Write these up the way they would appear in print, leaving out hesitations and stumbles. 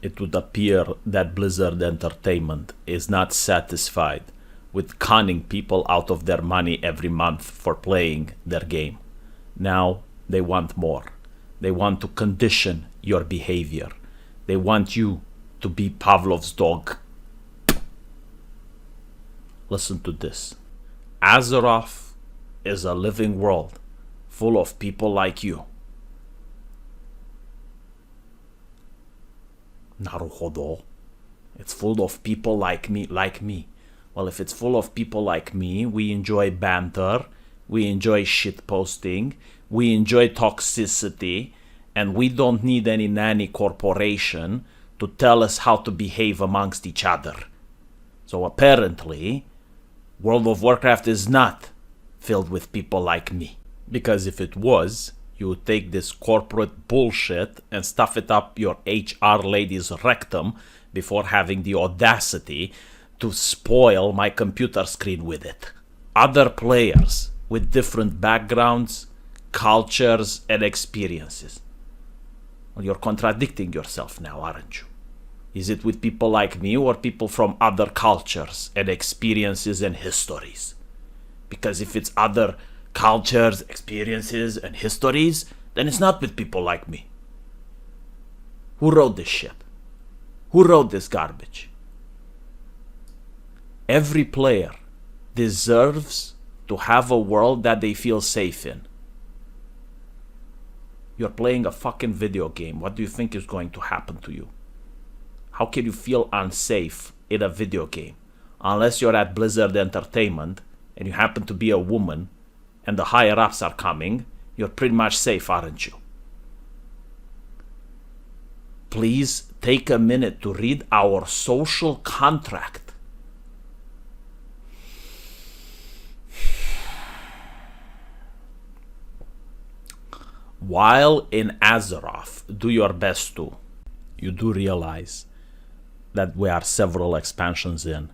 It would appear that Blizzard Entertainment is not satisfied with conning people out of their money every month for playing their game. Now they want more. They want to condition your behavior. They want you to be Pavlov's dog. Listen to this. Azeroth is a living world full of people like you. Naruhodo. It's full of people like me. Well, if it's full of people like me, we enjoy banter, we enjoy shitposting, we enjoy toxicity, and we don't need any nanny corporation to tell us how to behave amongst each other. So apparently, World of Warcraft is not filled with people like me. Because if it was, you would take this corporate bullshit and stuff it up your HR lady's rectum before having the audacity to spoil my computer screen with it. Other players with different backgrounds, cultures, and experiences. Well, you're contradicting yourself now, aren't you? Is it with people like me or people from other cultures and experiences and histories? Because if it's other cultures, experiences, and histories, then it's not with people like me. Who wrote this shit? Who wrote this garbage? Every player deserves to have a world that they feel safe in. You're playing a fucking video game. What do you think is going to happen to you? How can you feel unsafe in a video game? Unless you're at Blizzard Entertainment and you happen to be a woman and the higher ups are coming, you're pretty much safe, aren't you? Please take a minute to read our social contract. While in Azeroth, do your best to. You do realize that we are several expansions in,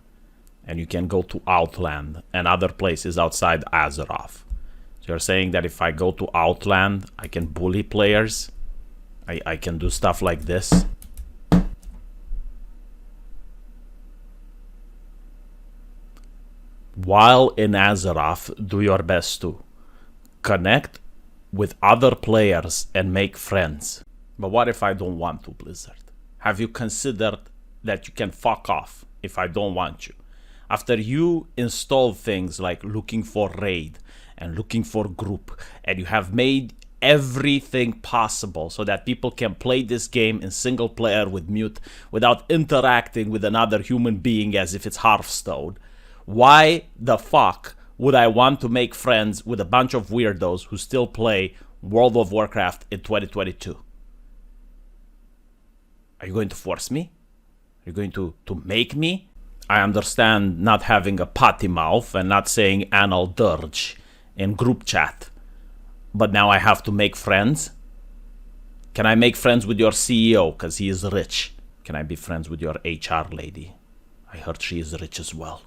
and you can go to Outland and other places outside Azeroth. So you're saying that if I go to Outland, I can bully players? I can do stuff like this? While in Azeroth, do your best to connect with other players and make friends. But what if I don't want to, Blizzard? Have you considered that you can fuck off if I don't want you? After you install things like looking for raid and looking for group, and you have made everything possible so that people can play this game in single player with mute without interacting with another human being as if it's Hearthstone, why the fuck would I want to make friends with a bunch of weirdos who still play World of Warcraft in 2022? Are you going to force me? Are you going to make me? I understand not having a potty mouth and not saying anal dirge in group chat. But now I have to make friends? Can I make friends with your CEO because he is rich? Can I be friends with your HR lady? I heard she is rich as well.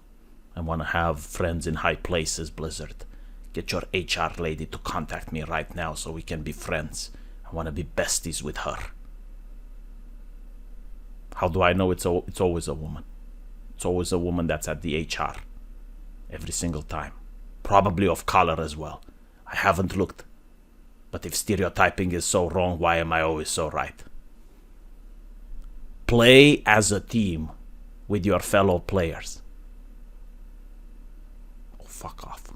I want to have friends in high places, Blizzard. Get your HR lady to contact me right now so we can be friends. I want to be besties with her. How do I know it's always a woman? It's always a woman that's at the HR. Every single time. Probably of color as well. I haven't looked. But if stereotyping is so wrong, why am I always so right? Play as a team with your fellow players. Fuck off.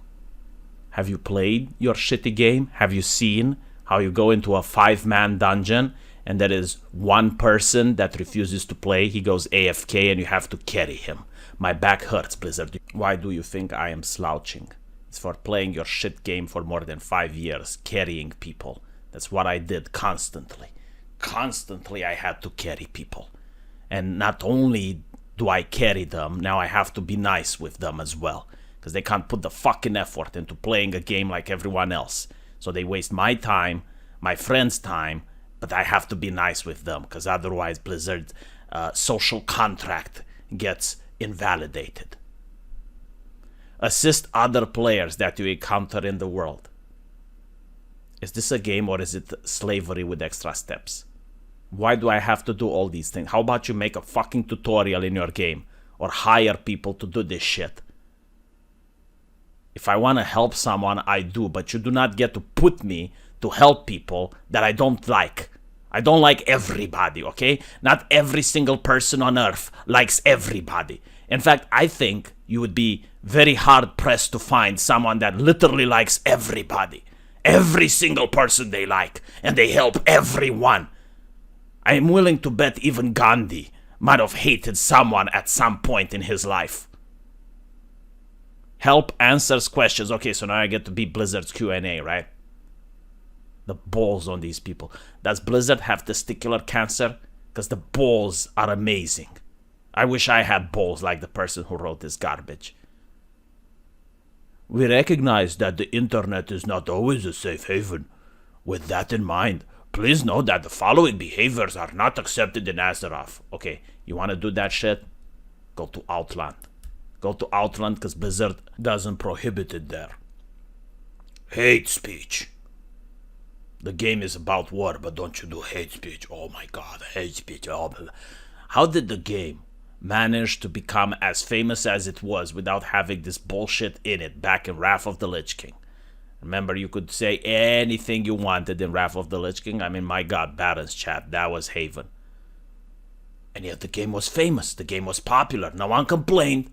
Have you played your shitty game? Have you seen how you go into a 5-man dungeon and there is one person that refuses to play? He goes AFK and you have to carry him. My back hurts, Blizzard. Why do you think I am slouching? It's for playing your shit game for more than 5 years, carrying people. That's what I did constantly. Constantly I had to carry people. And not only do I carry them, now I have to be nice with them as well. Because they can't put the fucking effort into playing a game like everyone else. So they waste my time, my friends' time, but I have to be nice with them, because otherwise Blizzard's social contract gets invalidated. Assist other players that you encounter in the world. Is this a game or is it slavery with extra steps? Why do I have to do all these things? How about you make a fucking tutorial in your game or hire people to do this shit? If I want to help someone, I do, but you do not get to put me to help people that I don't like. I don't like everybody, okay? Not every single person on earth likes everybody. In fact, I think you would be very hard pressed to find someone that literally likes everybody. Every single person they like, and they help everyone. I am willing to bet even Gandhi might have hated someone at some point in his life. Help answers questions. Okay, so now I get to be Blizzard's Q&A, right? The balls on these people. Does Blizzard have testicular cancer? Because the balls are amazing. I wish I had balls like the person who wrote this garbage. We recognize that the internet is not always a safe haven. With that in mind, please know that the following behaviors are not accepted in Azeroth. Okay, you want to do that shit? Go to Outland. Go to Outland because Blizzard doesn't prohibit it there. Hate speech. The game is about war, but don't you do hate speech. Oh my god, hate speech. Oh, how did the game manage to become as famous as it was without having this bullshit in it back in Wrath of the Lich King? Remember, you could say anything you wanted in Wrath of the Lich King. I mean, my god, Baron's chat, that was Haven. And yet the game was famous. The game was popular. No one complained.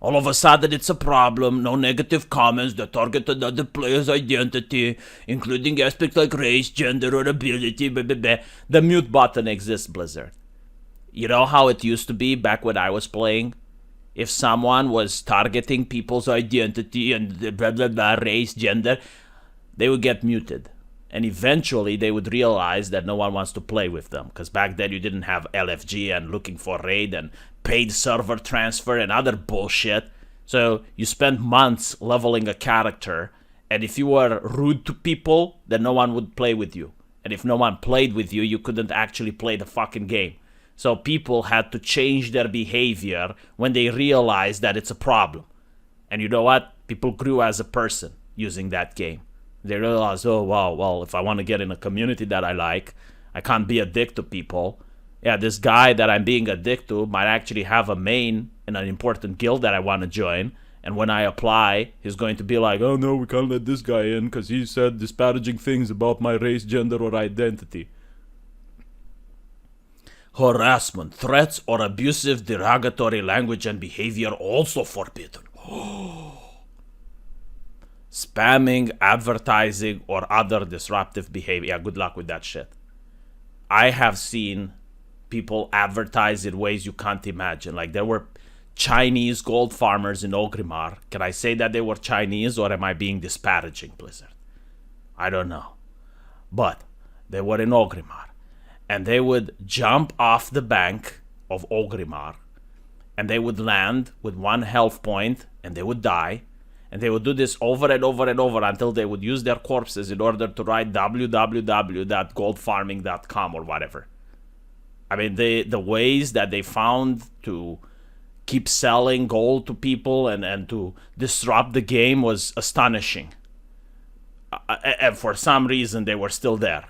All of a sudden, it's a problem. No negative comments that target another player's identity, including aspects like race, gender, or ability. Blah, blah, blah. The mute button exists, Blizzard. You know how it used to be back when I was playing? If someone was targeting people's identity and blah, blah, blah, race, gender, they would get muted. And eventually, they would realize that no one wants to play with them. Because back then, you didn't have LFG and looking for raid and paid server transfer and other bullshit. So you spent months leveling a character. And if you were rude to people, then no one would play with you. And if no one played with you, you couldn't actually play the fucking game. So people had to change their behavior when they realized that it's a problem. And you know what? People grew as a person using that game. They realized, oh, wow, well, if I want to get in a community that I like, I can't be a dick to people. Yeah, this guy that I'm being a dick to might actually have a main in an important guild that I want to join. And when I apply, he's going to be like, oh, no, we can't let this guy in because he said disparaging things about my race, gender, or identity. Harassment, threats, or abusive, derogatory language and behavior also forbidden. Spamming, advertising, or other disruptive behavior. Yeah, good luck with that shit. I have seen people advertise in ways you can't imagine. Like there were Chinese gold farmers in Orgrimmar. Can I say that they were Chinese or am I being disparaging, Blizzard? I don't know. But they were in Orgrimmar. And they would jump off the bank of Orgrimmar. And they would land with 1 health point and they would die. And they would do this over and over and over until they would use their corpses in order to write www.goldfarming.com or whatever. I mean, the ways that they found to keep selling gold to people and to disrupt the game was astonishing. And for some reason, they were still there.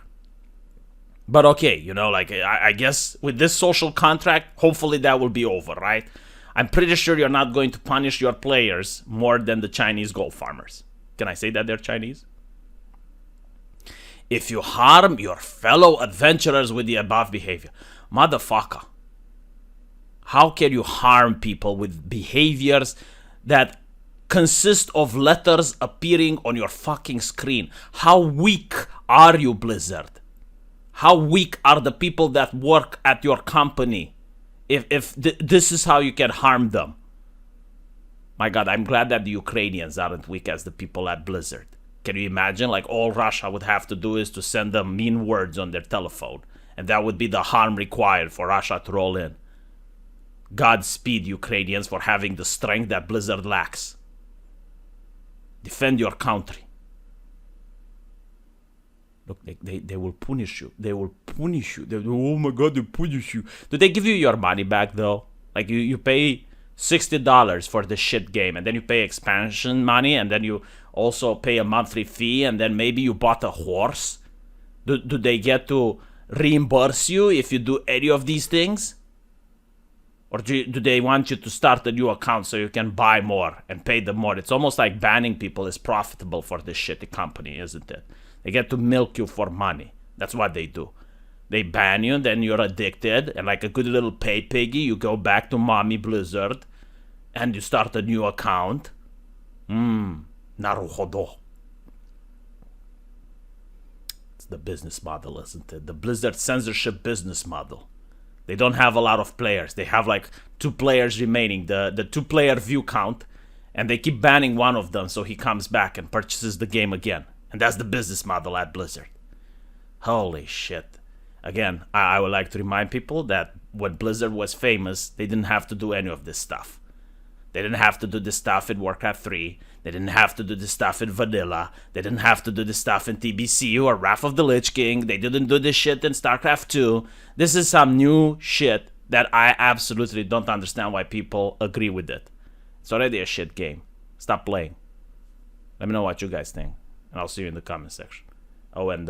But okay, you know, like, I guess with this social contract, hopefully that will be over, right? I'm pretty sure you're not going to punish your players more than the Chinese gold farmers. Can I say that they're Chinese? If you harm your fellow adventurers with the above behavior. Motherfucker. How can you harm people with behaviors that consist of letters appearing on your fucking screen? How weak are you, Blizzard? How weak are the people that work at your company? If this is how you can harm them. My god, I'm glad that the Ukrainians aren't weak as the people at Blizzard. Can you imagine? Like, all Russia would have to do is to send them mean words on their telephone. And that would be the harm required for Russia to roll in. Godspeed, Ukrainians, for having the strength that Blizzard lacks. Defend your country. Look, they will punish you. They will punish you. Oh my god, they punish you. Do they give you your money back, though? Like, you pay $60 for the shit game, and then you pay expansion money, and then you also pay a monthly fee, and then maybe you bought a horse? Do they get to reimburse you if you do any of these things? Or do they want you to start a new account so you can buy more and pay them more? It's almost like banning people is profitable for this shitty company, isn't it? They get to milk you for money. That's what they do. They ban you, then you're addicted, and like a good little pay piggy, you go back to Mommy Blizzard, and you start a new account. Naruhodo. It's the business model, isn't it? The Blizzard censorship business model. They don't have a lot of players. They have like 2 players remaining, the 2-player view count, and they keep banning one of them so he comes back and purchases the game again. And that's the business model at Blizzard. Holy shit. Again, I would like to remind people that when Blizzard was famous, they didn't have to do any of this stuff. They didn't have to do this stuff in Warcraft 3. They didn't have to do this stuff in Vanilla. They didn't have to do this stuff in TBC or Wrath of the Lich King. They didn't do this shit in StarCraft 2. This is some new shit that I absolutely don't understand why people agree with it. It's already a shit game. Stop playing. Let me know what you guys think. And I'll see you in the comment section. Oh, and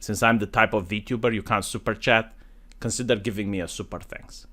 since I'm the type of VTuber you can't super chat, consider giving me a super thanks.